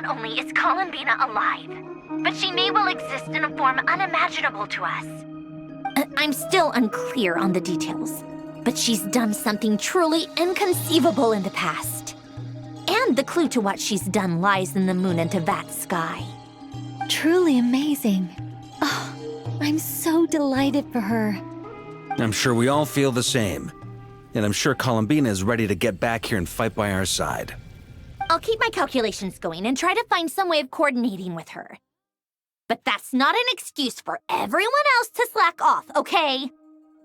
Not only is Columbina alive, but she may well exist in a form unimaginable to us. I'm still unclear on the details, but she's done something truly inconceivable in the past. And the clue to what she's done lies in the moon and Tevat's sky. Truly amazing. Oh, I'm so delighted for her. I'm sure we all feel the same. And I'm sure Columbina is ready to get back here and fight by our side. I'll keep my calculations going and try to find some way of coordinating with her. But that's not an excuse for everyone else to slack off, okay?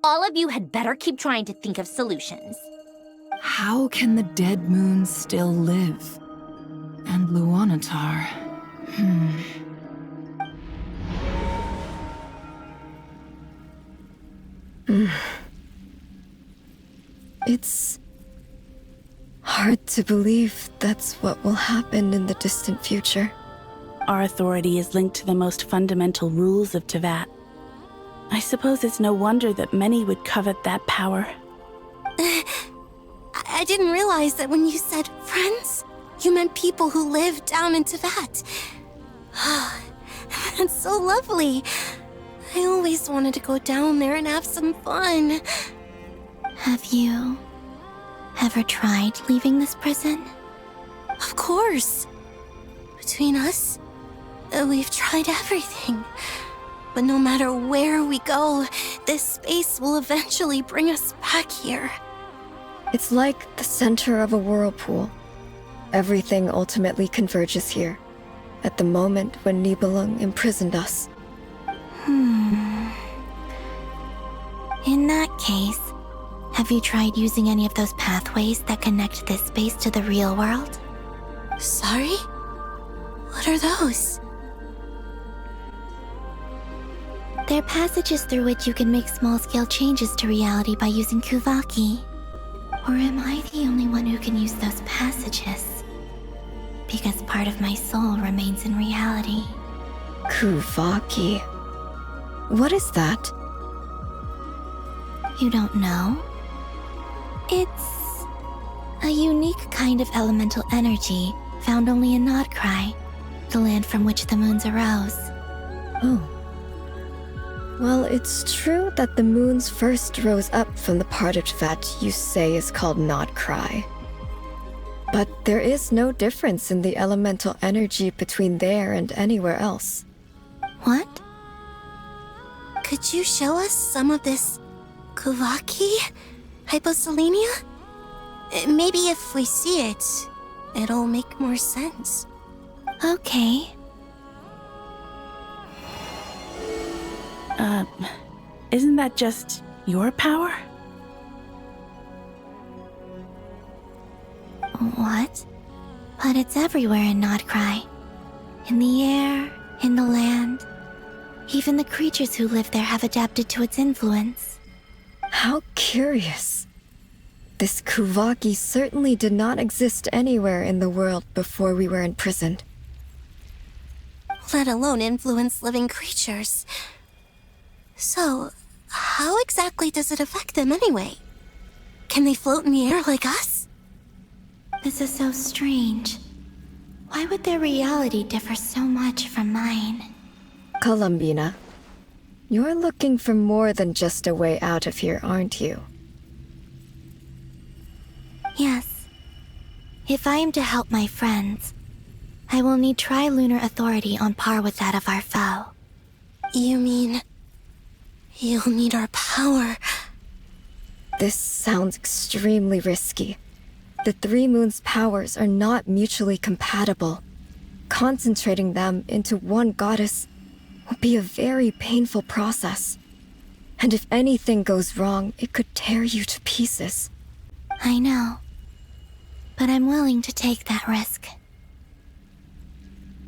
All of you had better keep trying to think of solutions. How can the dead moon still live? And Luanatar... It's hard to believe that's what will happen in the distant future. Our authority is linked to the most fundamental rules of Tevat. I suppose it's no wonder that many would covet that power. I didn't realize that when you said friends, you meant people who live down in Tevat. That's so lovely. I always wanted to go down there and have some fun. Have you ever tried leaving this prison? Of course. Between us, we've tried everything. But no matter where we go, this space will eventually bring us back here. It's like the center of a whirlpool. Everything ultimately converges here, at the moment when Nibelung imprisoned us. In that case, have you tried using any of those pathways that connect this space to the real world? Sorry? What are those? They're passages through which you can make small-scale changes to reality by using Kuvaki. Or am I the only one who can use those passages? Because part of my soul remains in reality. Kuvaki. What is that? You don't know? It's a unique kind of elemental energy found only in Nodcry, the land from which the moons arose. Oh. Well, it's true that the moons first rose up from the part of Tevat you say is called Nodcry. But there is no difference in the elemental energy between there and anywhere else. What? Could you show us some of this Kuvaki? Hyposelenia? Maybe if we see it, it'll make more sense. Okay. Isn't that just your power? What? But it's everywhere in Nodcry. In the air, in the land. Even the creatures who live there have adapted to its influence. How curious. This Kuvaki certainly did not exist anywhere in the world before we were imprisoned. Let alone influence living creatures. So, how exactly does it affect them anyway? Can they float in the air like us? This is so strange. Why would their reality differ so much from mine? Columbina, you're looking for more than just a way out of here, aren't you? Yes. If I am to help my friends, I will need tri-lunar authority on par with that of our foe. You mean... you'll need our power? This sounds extremely risky. The Three Moons' powers are not mutually compatible. Concentrating them into one goddess will be a very painful process. And if anything goes wrong, it could tear you to pieces. I know. But I'm willing to take that risk.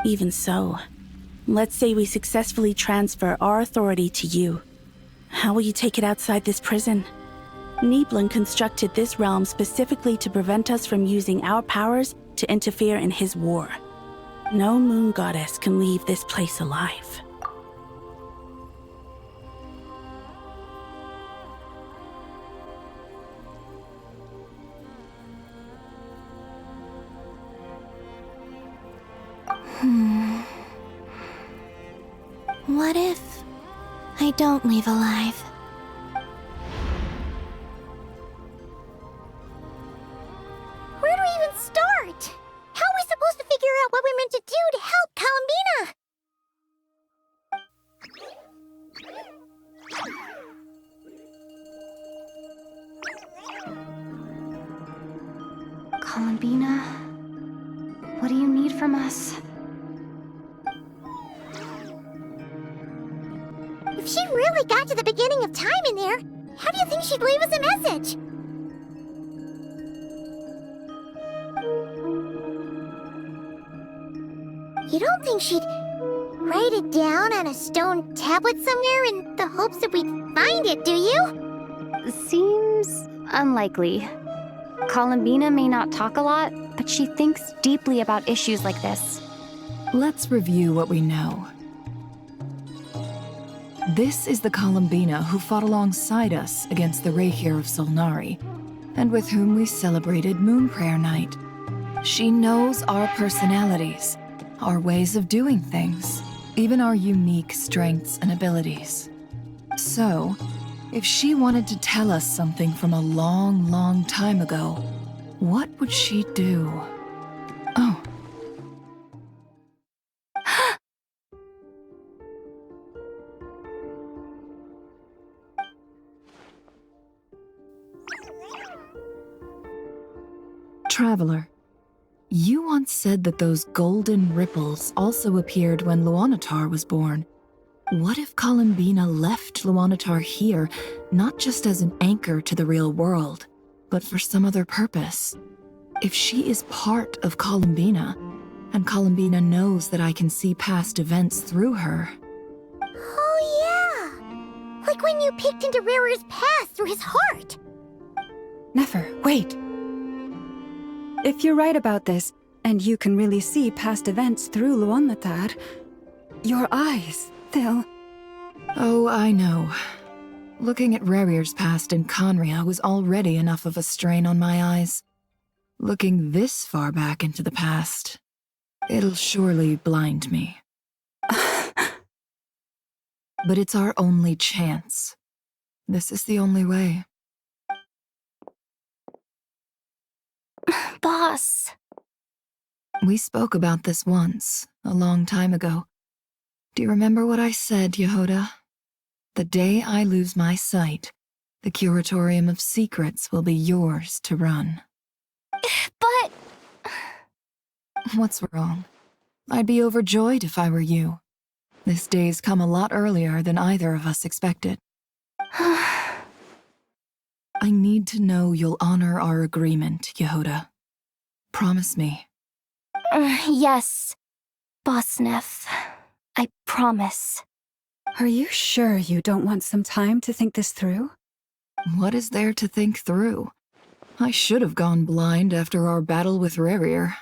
Even so, let's say we successfully transfer our authority to you. How will you take it outside this prison? Nibelung constructed this realm specifically to prevent us from using our powers to interfere in his war. No moon goddess can leave this place alive. what if I don't leave alive? Where do we even start? How are we supposed to figure out what we're meant to do to help Columbina? Columbina, what do you need from us? If she really got to the beginning of time in there, how do you think she'd leave us a message? You don't think she'd write it down on a stone tablet somewhere in the hopes that we'd find it, do you? Seems unlikely. Columbina may not talk a lot, but she thinks deeply about issues like this. Let's review what we know. This is the Columbina who fought alongside us against the Rahir of Solnari, and with whom we celebrated Moon Prayer Night. She knows our personalities, our ways of doing things, even our unique strengths and abilities. So, if she wanted to tell us something from a long, long time ago, what would she do? Oh. Traveler, you once said that those golden ripples also appeared when Luanatar was born. What if Columbina left Luanatar here, not just as an anchor to the real world, but for some other purpose? If she is part of Columbina, and Columbina knows that I can see past events through her... Oh yeah! Like when you peeked into Rarir's past through his heart! Nefer, wait! If you're right about this, and you can really see past events through Luanatar, your eyes, they'll... Oh, I know. Looking at Rarir's past in Conria was already enough of a strain on my eyes. Looking this far back into the past, it'll surely blind me. But it's our only chance. This is the only way. Boss. We spoke about this once, a long time ago. Do you remember what I said, Yehoda? The day I lose my sight, the Curatorium of Secrets will be yours to run. But... What's wrong? I'd be overjoyed if I were you. This day's come a lot earlier than either of us expected. I need to know you'll honor our agreement, Yehoda. Promise me. Yes, Boss Neff. I promise. Are you sure you don't want some time to think this through? What is there to think through? I should have gone blind after our battle with Rarir.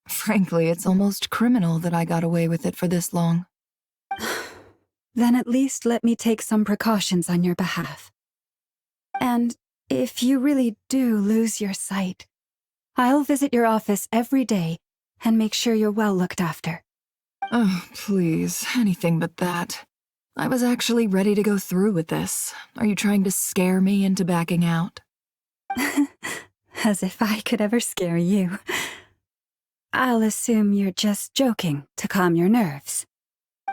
Frankly, it's almost criminal that I got away with it for this long. Then at least let me take some precautions on your behalf. And if you really do lose your sight, I'll visit your office every day and make sure you're well looked after. Oh, please, anything but that. I was actually ready to go through with this. Are you trying to scare me into backing out? As if I could ever scare you. I'll assume you're just joking to calm your nerves.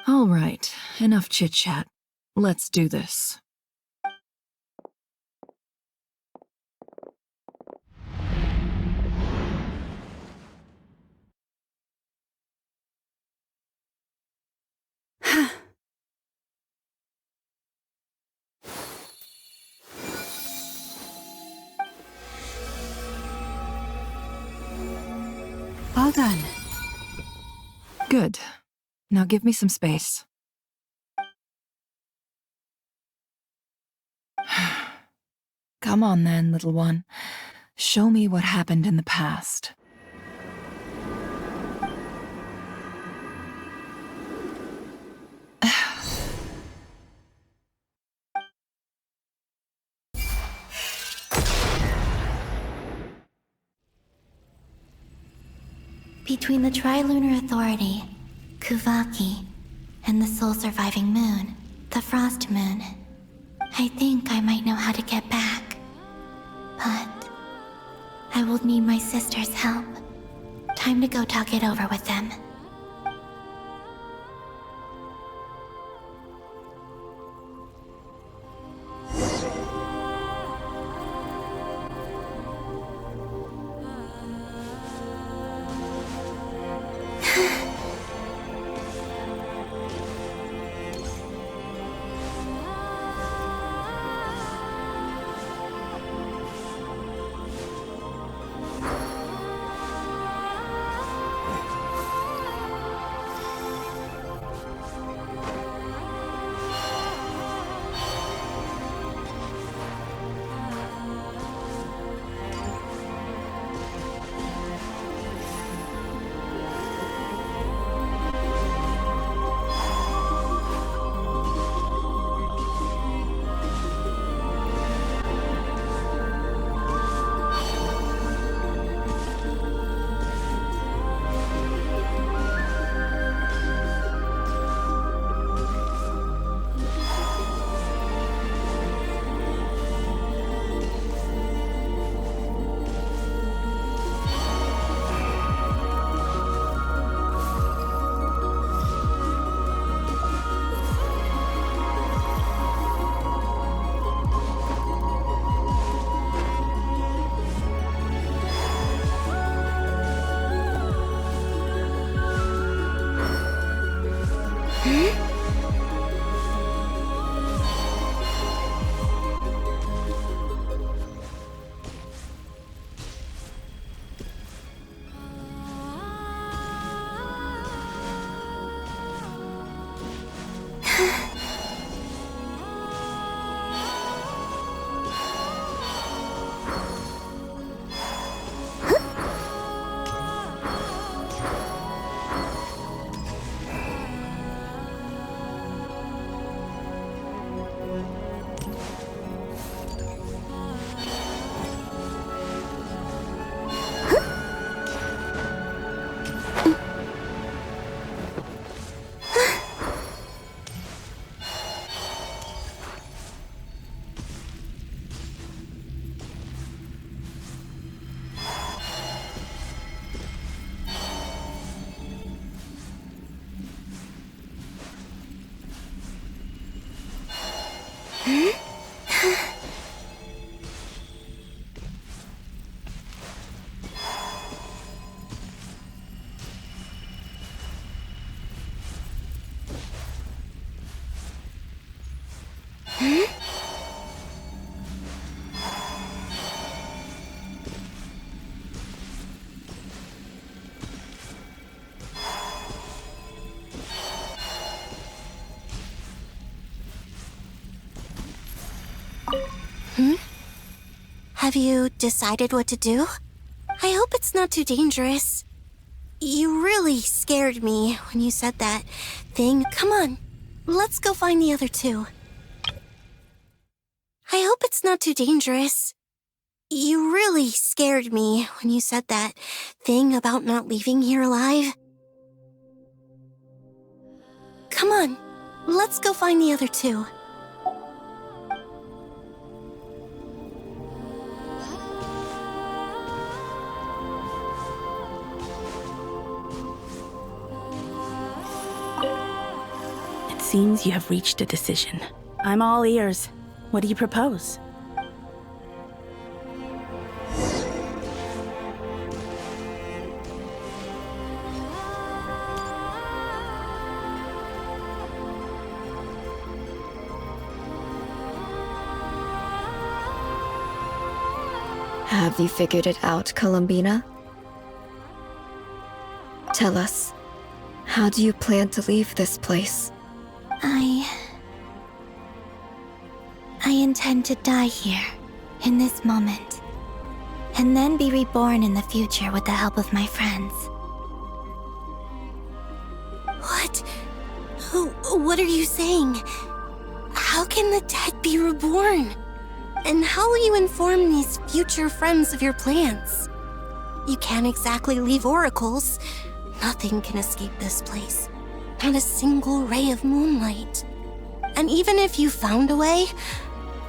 All right, enough chit-chat. Let's do this. All done. Good. Now give me some space. Come on then, little one. Show me what happened in the past. Between the Trilunar Authority, Kuvaki, and the sole surviving moon, the Frost Moon. I think I might know how to get back. But I will need my sister's help. Time to go talk it over with them. Have you decided what to do? I hope it's not too dangerous. You really scared me when you said that thing. Come on, let's go find the other two. I hope it's not too dangerous. You really scared me when you said that thing about not leaving here alive. Come on, let's go find the other two. Seems you have reached a decision. I'm all ears. What do you propose? Have you figured it out, Columbina? Tell us, how do you plan to leave this place? I intend to die here, in this moment, and then be reborn in the future with the help of my friends. What? What are you saying? How can the dead be reborn? And how will you inform these future friends of your plans? You can't exactly leave oracles. Nothing can escape this place. not a single ray of moonlight. And even if you found a way,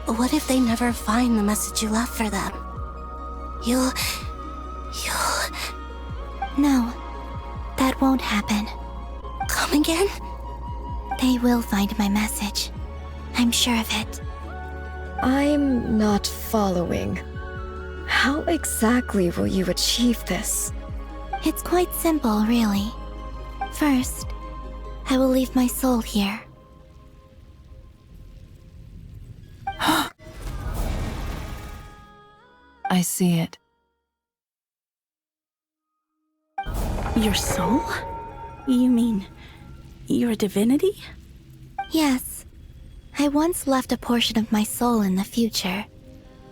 what if they never find the message you left for them? You'll... No, that won't happen. Come again? They will find my message. I'm sure of it. I'm not following. How exactly will you achieve this? It's quite simple, really. First, I will leave my soul here. I see it. Your soul? You mean you're a divinity? Yes. I once left a portion of my soul in the future.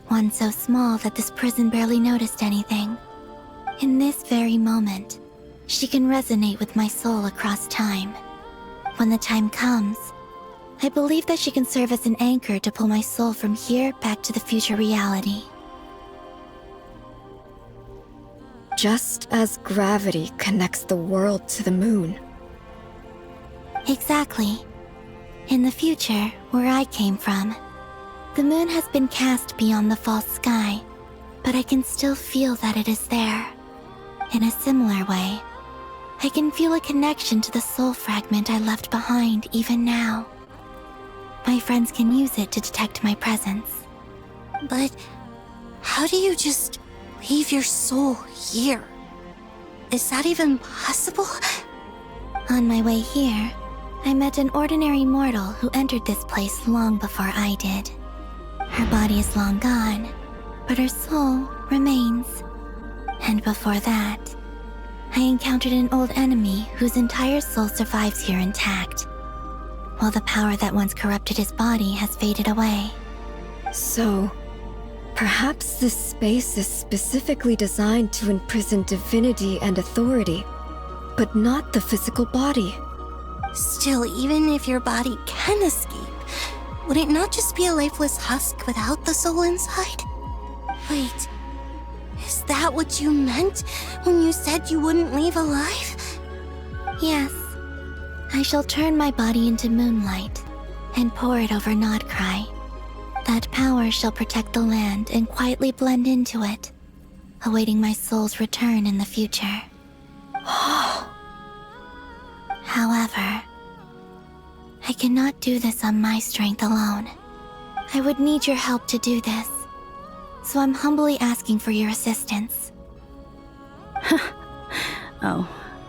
One so small that this prison barely noticed anything. In this very moment, she can resonate with my soul across time. When the time comes, I believe that she can serve as an anchor to pull my soul from here back to the future reality. Just as gravity connects the world to the moon. Exactly. In the future, where I came from, the moon has been cast beyond the false sky, but I can still feel that it is there. In a similar way, I can feel a connection to the soul fragment I left behind even now. My friends can use it to detect my presence. But how do you just leave your soul here? Is that even possible? On my way here, I met an ordinary mortal who entered this place long before I did. Her body is long gone, but her soul remains. And before that, I encountered an old enemy whose entire soul survives here intact, while the power that once corrupted his body has faded away. So, perhaps this space is specifically designed to imprison divinity and authority, but not the physical body. Still, even if your body can escape, would it not just be a lifeless husk without the soul inside? Wait, is that what you meant when you said you wouldn't leave alive? Yes, I shall turn my body into moonlight and pour it over Nodcry. That power shall protect the land and quietly blend into it, awaiting my soul's return in the future. However, I cannot do this on my strength alone. I would need your help to do this, so I'm humbly asking for your assistance. Oh,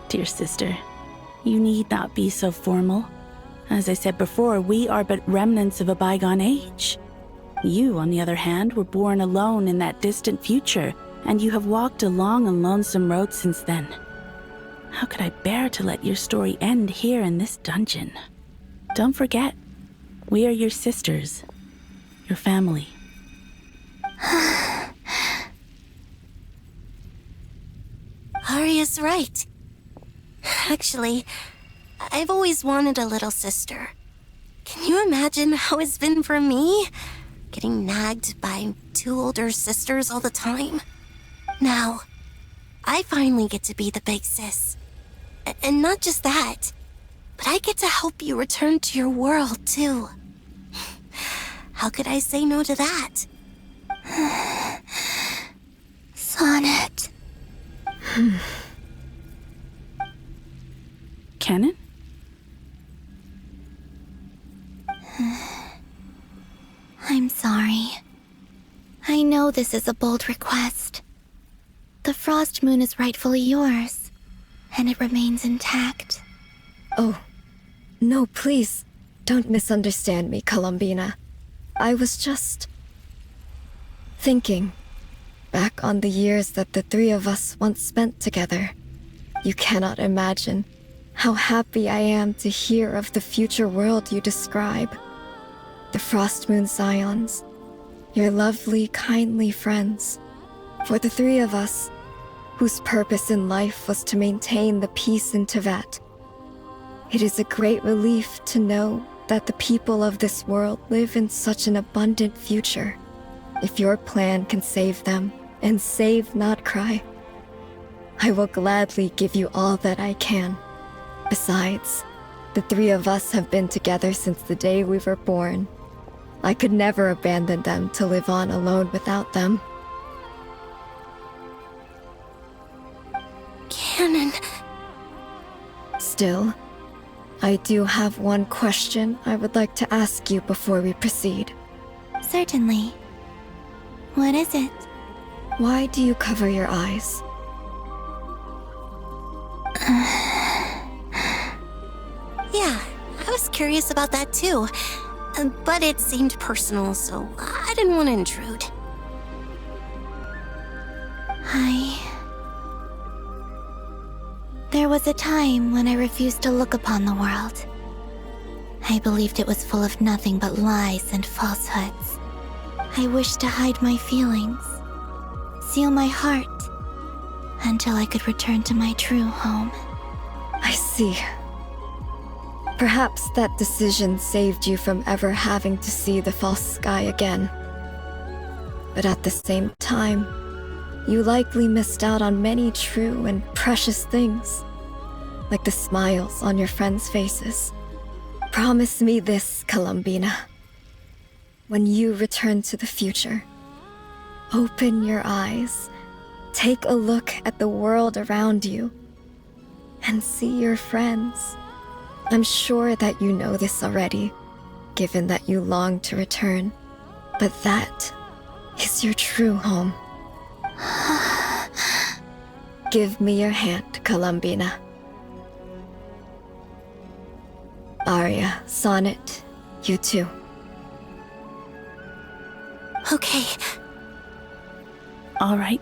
dear sister, you need not be so formal. As I said before, we are but remnants of a bygone age. You, on the other hand, were born alone in that distant future, and you have walked a long and lonesome road since then. How could I bear to let your story end here in this dungeon? Don't forget, we are your sisters, your family. Arya's right. Actually, I've always wanted a little sister. Can you imagine how it's been for me? Getting nagged by two older sisters all the time. Now, I finally get to be the big sis. And not just that, but I get to help you return to your world, too. How could I say no to that? Sonnet. Canon? I'm sorry. I know this is a bold request. The Frost Moon is rightfully yours, and it remains intact. Oh, no, please, don't misunderstand me, Columbina. I was just thinking back on the years that the three of us once spent together. You cannot imagine how happy I am to hear of the future world you describe. The Frost Moon Scions, your lovely, kindly friends. For the three of us, whose purpose in life was to maintain the peace in Teyvat. It is a great relief to know that the people of this world live in such an abundant future. If your plan can save them and save Nodcry, I will gladly give you all that I can. Besides, The three of us have been together since the day we were born. I could never abandon them to live on alone without them. Canon. Still, I do have one question I would like to ask you before we proceed. Certainly. What is it? Why do you cover your eyes? Yeah, I was curious about that too. But it seemed personal, so I didn't want to intrude. There was a time when I refused to look upon the world. I believed it was full of nothing but lies and falsehoods. I wished to hide my feelings, seal my heart, until I could return to my true home. I see. Perhaps that decision saved you from ever having to see the false sky again. But at the same time, you likely missed out on many true and precious things, like the smiles on your friends' faces. Promise me this, Columbina. When you return to the future, open your eyes, take a look at the world around you, and see your friends. I'm sure that you know this already, given that you long to return, but that is your true home. Give me your hand, Columbina. Arya, Sonnet, you too. Okay. All right.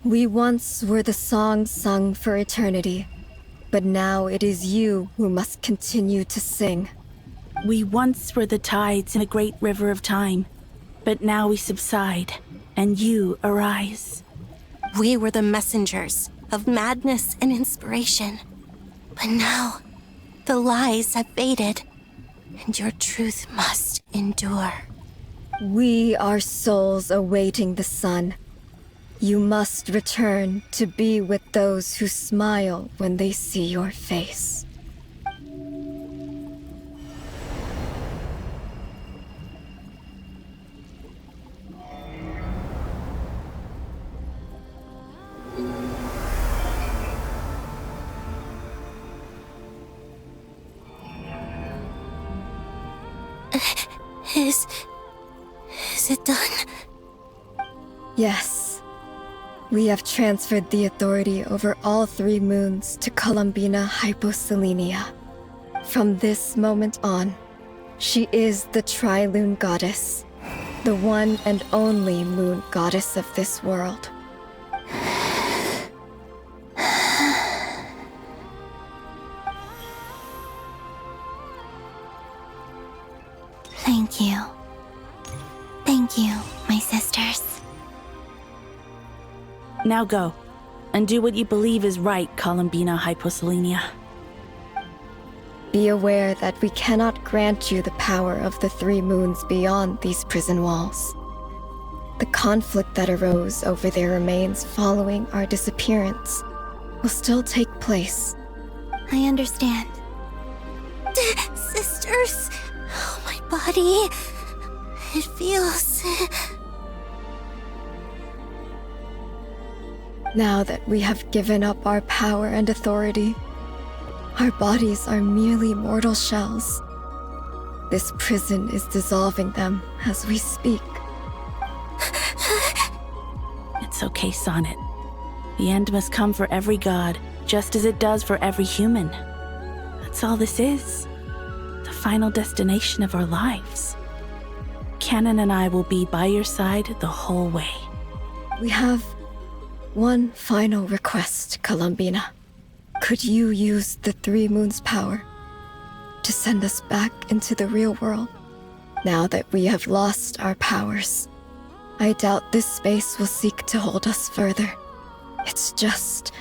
We once were the song sung for eternity, but now it is you who must continue to sing. We once were the tides in a great river of time, but now we subside, and you arise. We were the messengers of madness and inspiration. But now, the lies have faded, and your truth must endure. We are souls awaiting the sun. You must return to be with those who smile when they see your face. Is it done? Yes. We have transferred the authority over all 3 moons to Columbina Hyposelenia. From this moment on, she is the Tri-Lune Goddess, the one and only moon goddess of this world. Thank you. Thank you, my sisters. Now go, and do what you believe is right, Columbina Hyposelenia. Be aware that we cannot grant you the power of the 3 moons beyond these prison walls. The conflict that arose over their remains following our disappearance will still take place. I understand. Sisters, oh, my body. It feels... Now that we have given up our power and authority, our bodies are merely mortal shells. This prison is dissolving them as we speak. It's okay, Sonnet. The end must come for every god, just as it does for every human. That's all this is. The final destination of our lives. Canon and I will be by your side the whole way. We have one final request, Columbina. Could you use the Three Moons' power to send us back into the real world? Now that we have lost our powers, I doubt this space will seek to hold us further. It's just...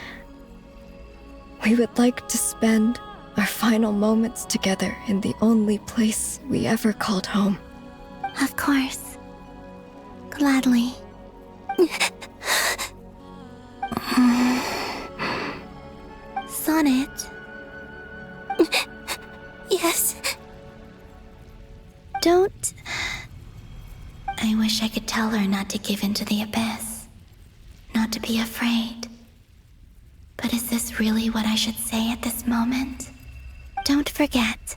we would like to spend our final moments together in the only place we ever called home. Of course. Gladly. Sonnet? Yes. Don't... I wish I could tell her not to give in to the abyss. Not to be afraid. But is this really what I should say at this moment? Don't forget.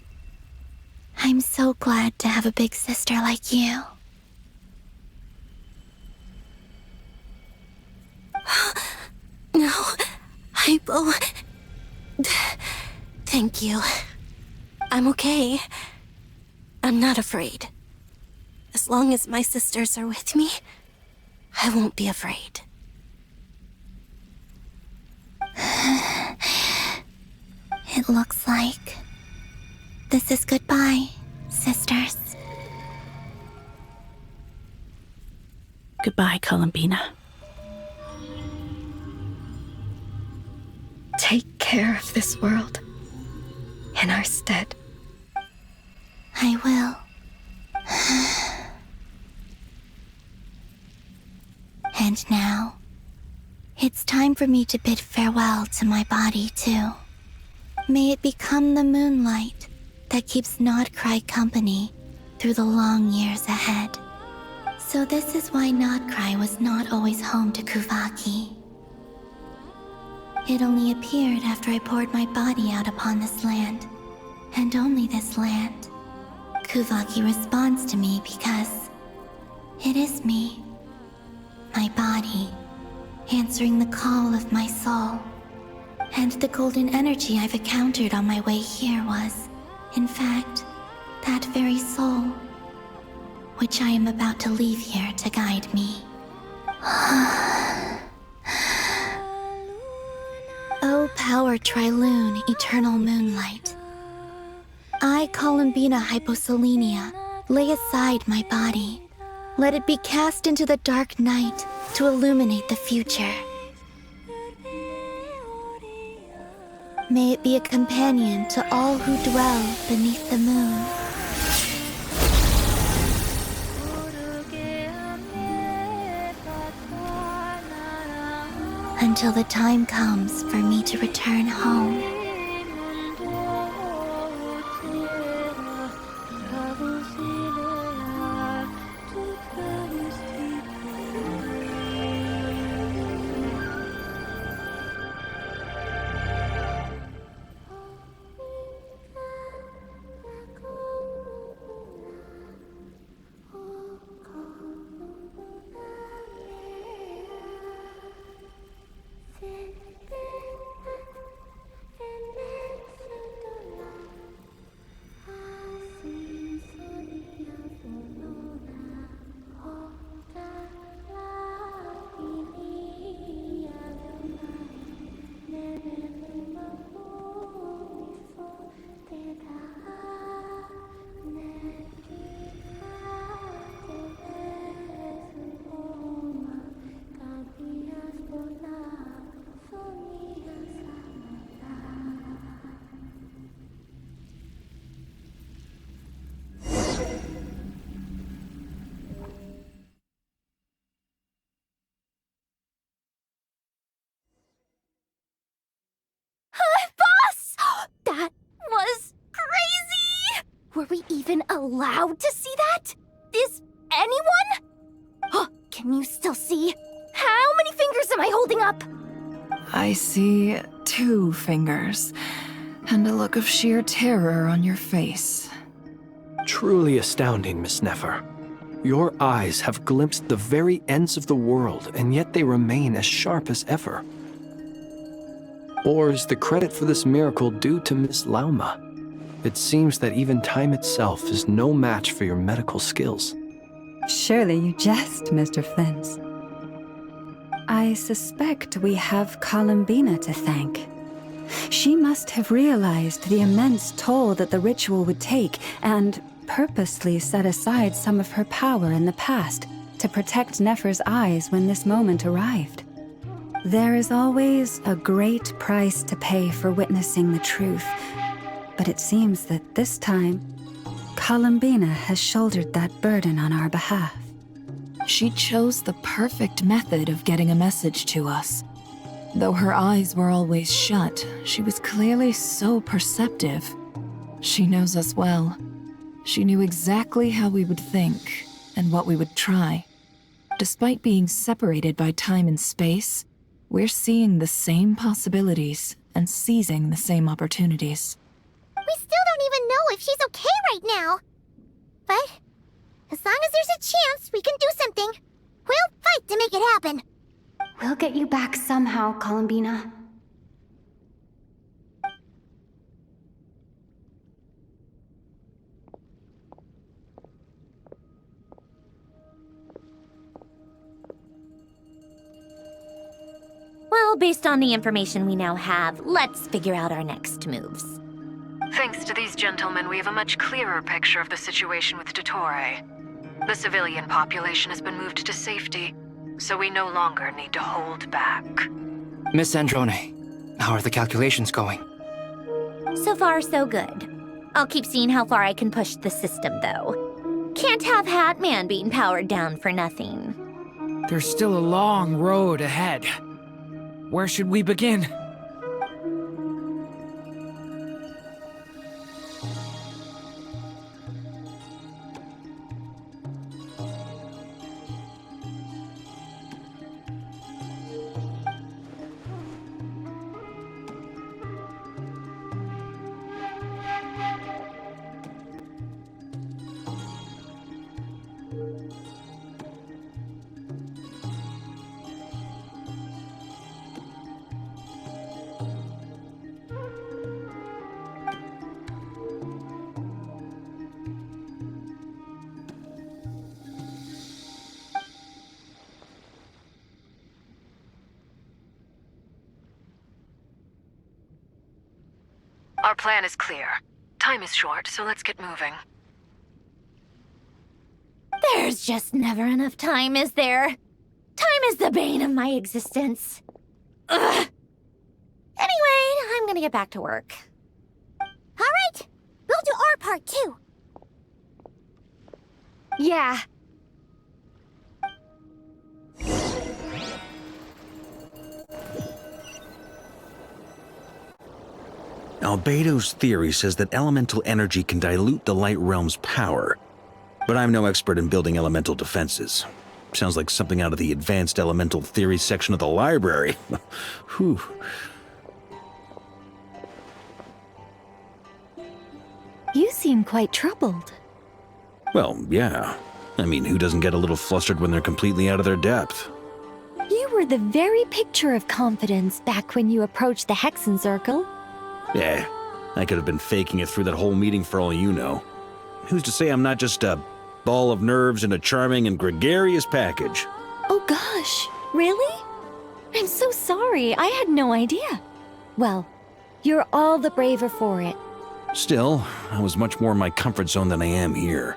I'm so glad to have a big sister like you. No, Hypo. Thank you. I'm okay. I'm not afraid. As long as my sisters are with me, I won't be afraid. It looks like this is goodbye, sisters. Goodbye, Columbina. Take care of this world in our stead. I will. And now, it's time for me to bid farewell to my body, too. May it become the moonlight that keeps Nodcry company through the long years ahead. So this is why Nodcry was not always home to Kuvaki. It only appeared after I poured my body out upon this land, and only this land. Kuvaki responds to me because it is me, my body, answering the call of my soul. And the golden energy I've encountered on my way here was, in fact, that very soul, which I am about to leave here to guide me. O power Trilune, eternal moonlight. I, Columbina Hyposelenia, lay aside my body. Let it be cast into the dark night to illuminate the future. May it be a companion to all who dwell beneath the moon. Until the time comes for me to return home. That was crazy! Were we even allowed to see that? Is anyone? Can you still see? How many fingers am I holding up? I see 2 fingers, and a look of sheer terror on your face. Truly astounding, Miss Nefer. Your eyes have glimpsed the very ends of the world, and yet they remain as sharp as ever. Or is the credit for this miracle due to Miss Lauma? It seems that even time itself is no match for your medical skills. Surely you jest, Mr. Flint. I suspect we have Columbina to thank. She must have realized the immense toll that the ritual would take and purposely set aside some of her power in the past to protect Nefer's eyes when this moment arrived. There is always a great price to pay for witnessing the truth, but it seems that this time, Columbina has shouldered that burden on our behalf. She chose the perfect method of getting a message to us. Though her eyes were always shut, she was clearly so perceptive. She knows us well. She knew exactly how we would think and what we would try. Despite being separated by time and space, we're seeing the same possibilities and seizing the same opportunities. We still don't even know if she's okay right now. But as long as there's a chance we can do something, we'll fight to make it happen. We'll get you back somehow, Columbina. Well, based on the information we now have, let's figure out our next moves. Thanks to these gentlemen, we have a much clearer picture of the situation with Dottore. The civilian population has been moved to safety, so we no longer need to hold back. Miss Androne, how are the calculations going? So far, so good. I'll keep seeing how far I can push the system, though. Can't have Hatman being powered down for nothing. There's still a long road ahead. Where should we begin? Our plan is clear. Time is short, so let's get moving. There's just never enough time, is there? Time is the bane of my existence. Ugh. Anyway, I'm gonna get back to work. All right, we'll do our part too. Yeah. Albedo's theory says that elemental energy can dilute the light realm's power. But I'm no expert in building elemental defenses. Sounds like something out of the advanced elemental theory section of the library. Whew. You seem quite troubled. Well, yeah. I mean, who doesn't get a little flustered when they're completely out of their depth? You were the very picture of confidence back when you approached the Hexen Circle. Yeah, I could have been faking it through that whole meeting for all you know. Who's to say I'm not just a ball of nerves in a charming and gregarious package? Oh gosh, really? I'm so sorry, I had no idea. Well, you're all the braver for it. Still, I was much more in my comfort zone than I am here.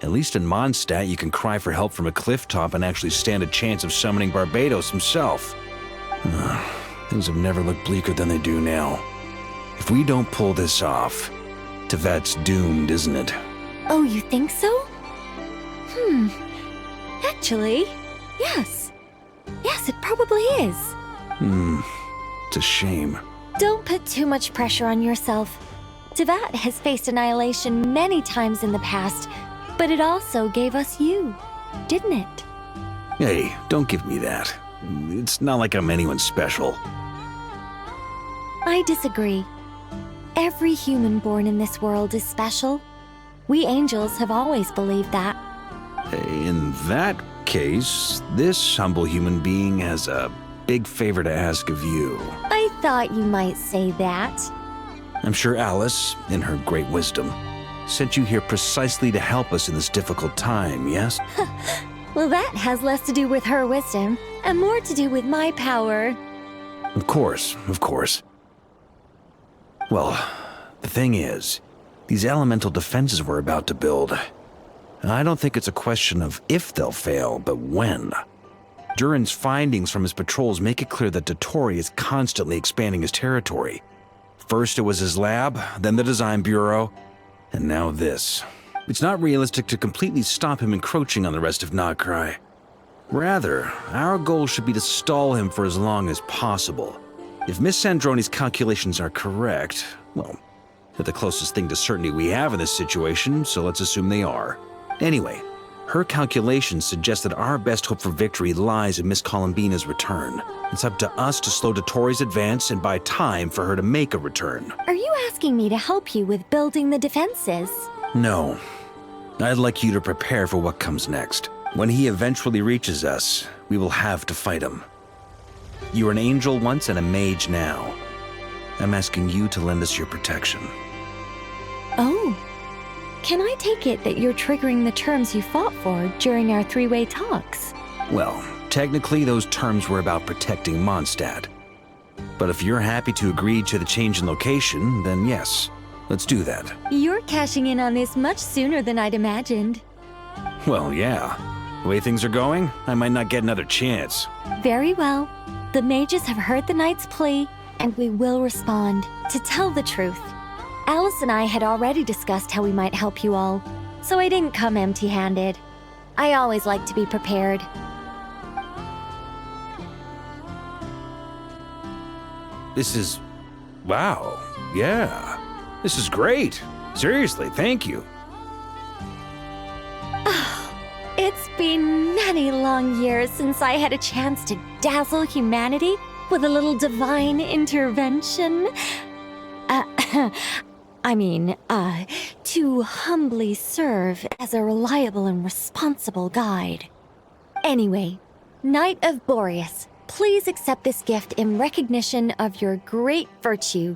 At least in Mondstadt, you can cry for help from a cliff top and actually stand a chance of summoning Barbados himself. Things have never looked bleaker than they do now. If we don't pull this off, Tevet's doomed, isn't it? Oh, you think so? Actually, yes. Yes, it probably is. It's a shame. Don't put too much pressure on yourself. Tevat has faced annihilation many times in the past, but it also gave us you, didn't it? Hey, don't give me that. It's not like I'm anyone special. I disagree. Every human born in this world is special. We angels have always believed that. In that case, this humble human being has a big favor to ask of you. I thought you might say that. I'm sure Alice, in her great wisdom, sent you here precisely to help us in this difficult time, yes? Well, that has less to do with her wisdom and more to do with my power. Of course, of course. Well, the thing is, these elemental defenses we're about to build, I don't think it's a question of if they'll fail, but when. Durin's findings from his patrols make it clear that Dottore is constantly expanding his territory. First it was his lab, then the design bureau, and now this. It's not realistic to completely stop him encroaching on the rest of Nagcry. Rather, our goal should be to stall him for as long as possible. If Miss Sandroni's calculations are correct, well, they're the closest thing to certainty we have in this situation, so let's assume they are. Anyway, her calculations suggest that our best hope for victory lies in Miss Columbina's return. It's up to us to slow Dottore's advance and buy time for her to make a return. Are you asking me to help you with building the defenses? No. I'd like you to prepare for what comes next. When he eventually reaches us, we will have to fight him. You were an angel once and a mage now. I'm asking you to lend us your protection. Oh. Can I take it that you're triggering the terms you fought for during our three-way talks? Well, technically those terms were about protecting Mondstadt. But if you're happy to agree to the change in location, then yes, let's do that. You're cashing in on this much sooner than I'd imagined. Well, yeah. The way things are going, I might not get another chance. Very well. The mages have heard the knight's plea, and we will respond. To tell the truth, Alice and I had already discussed how we might help you all, so I didn't come empty-handed. I always like to be prepared. This is... wow. Yeah. This is great. Seriously, thank you. It's been many long years since I had a chance to dazzle humanity with a little divine intervention. To humbly serve as a reliable and responsible guide. Anyway, Knight of Boreas, please accept this gift in recognition of your great virtue.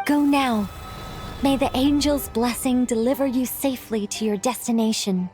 Go now. May the angel's blessing deliver you safely to your destination.